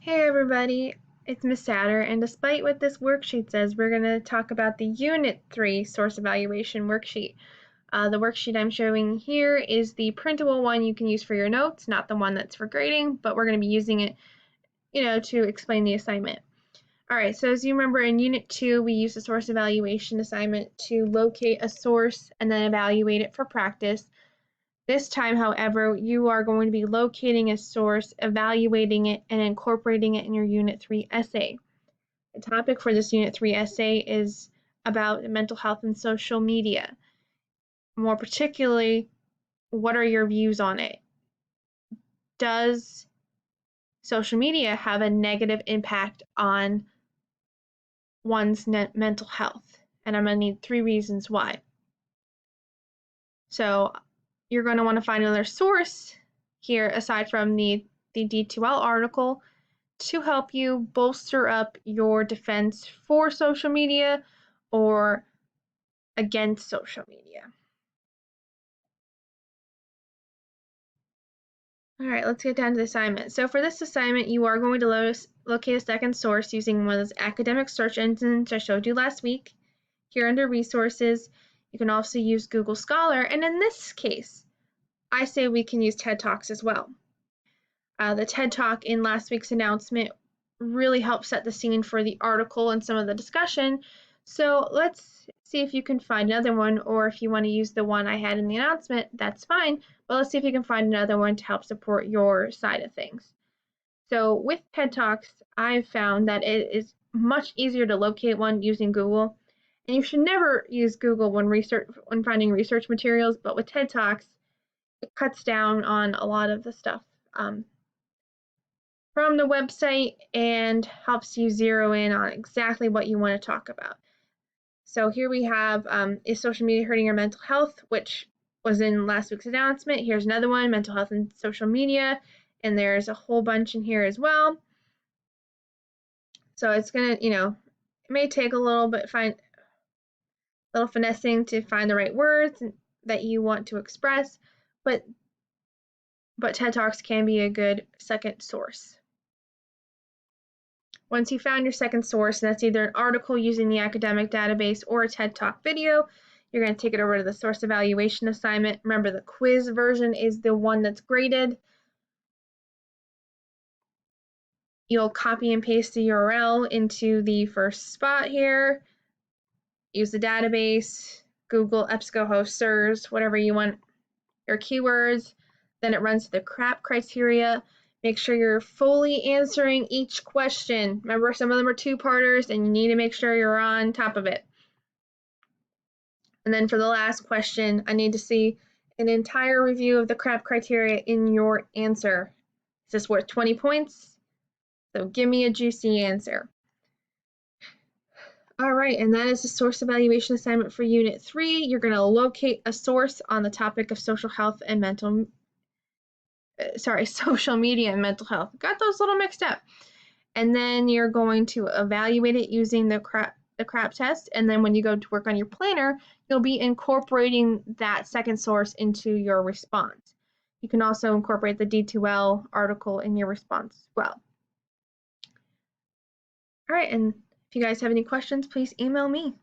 Hey everybody, it's Miss Satter, and despite what this worksheet says, we're going to talk about the Unit 3 Source Evaluation worksheet. The worksheet I'm showing here is the printable one you can use for your notes, not the one that's for grading, but we're going to be using it, to explain the assignment. Alright, so as you remember in Unit 2, we used the source evaluation assignment to locate a source and then evaluate it for practice. This time, however, you are going to be locating a source, evaluating it, and incorporating it in your Unit 3 essay. The topic for this Unit 3 essay is about mental health and social media. More particularly, what are your views on it? Does social media have a negative impact on one's mental health? And I'm going to need 3 reasons why. So you're going to want to find another source here aside from the D2L article to help you bolster up your defense for social media or against social media. All right, let's get down to the assignment. So for this assignment, you are going to locate a second source using one of those academic search engines I showed you last week. Here under resources, you can also use Google Scholar, and in this case, I say we can use TED Talks as well. The TED Talk in last week's announcement really helped set the scene for the article and some of the discussion. So let's see if you can find another one, or if you want to use the one I had in the announcement, that's fine. But let's see if you can find another one to help support your side of things. So with TED Talks, I've found that it is much easier to locate one using Google. And you should never use Google when finding research materials, but with TED Talks, it cuts down on a lot of the stuff from the website and helps you zero in on exactly what you want to talk about. So here we have, is social media hurting your mental health, which was in last week's announcement. Here's another one, mental health and social media, and there's a whole bunch in here as well. So it's gonna, it may take a little finessing to find the right words that you want to express, but TED Talks can be a good second source. Once you found your second source, and that's either an article using the academic database or a TED Talk video, you're going to take it over to the source evaluation assignment. Remember, the quiz version is the one that's graded. You'll copy and paste the URL into the first spot here. Use the database, Google, EBSCOhost, SIRS, whatever you want, your keywords. Then it runs the CRAP criteria. Make sure you're fully answering each question. Remember, some of them are two-parters, and you need to make sure you're on top of it. And then for the last question, I need to see an entire review of the CRAP criteria in your answer. Is this worth 20 points? So give me a juicy answer. All right, and that is the source evaluation assignment for Unit 3. You're going to locate a source on the topic of social health and social media and mental health. Got those a little mixed up. And then you're going to evaluate it using the CRAP test. And then when you go to work on your planner, you'll be incorporating that second source into your response. You can also incorporate the D2L article in your response as well. All right, and if you guys have any questions, please email me.